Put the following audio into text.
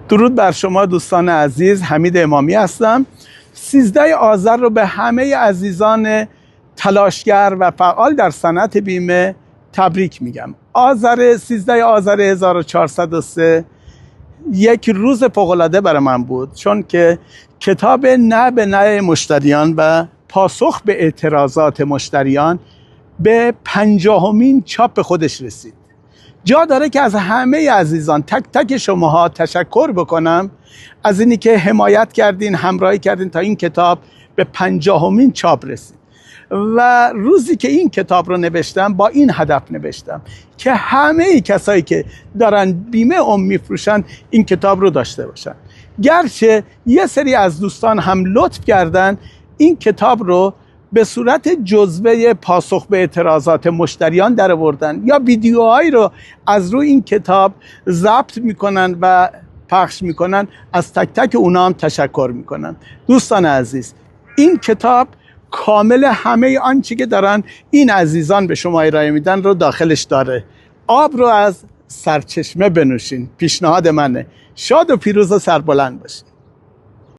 درود بر شما دوستان عزیز، حمید امامی هستم. 13 آذر رو به همه عزیزان تلاشگر و فعال در صنعت بیمه تبریک میگم. 13 آذر 1403 یک روز فوق‌العاده برای من بود، چون که کتاب نه به نه مشتریان و پاسخ به اعتراضات مشتریان به 50مین چاپ خودش رسید. جا داره که از همه عزیزان تک تک شماها تشکر بکنم از اینی که حمایت کردین، همراهی کردین تا این کتاب به 50مین چاپ رسید. و روزی که این کتاب رو نوشتم با این هدف نوشتم که همه کسایی که دارن بیمه عمر میفروشن این کتاب رو داشته باشن. گرچه یه سری از دوستان هم لطف کردن این کتاب رو به صورت جزوه پاسخ به اعتراضات مشتریان در آوردن یا ویدیوهایی رو از روی این کتاب ضبط میکنن و پخش میکنن. از تک تک اونا هم تشکر میکنن. دوستان عزیز، این کتاب کامل همه آنچه که دارن این عزیزان به شما ارائه میدن رو داخلش داره. آب رو از سرچشمه بنوشین، پیشنهاد منه. شاد و پیروز و سربلند باشین.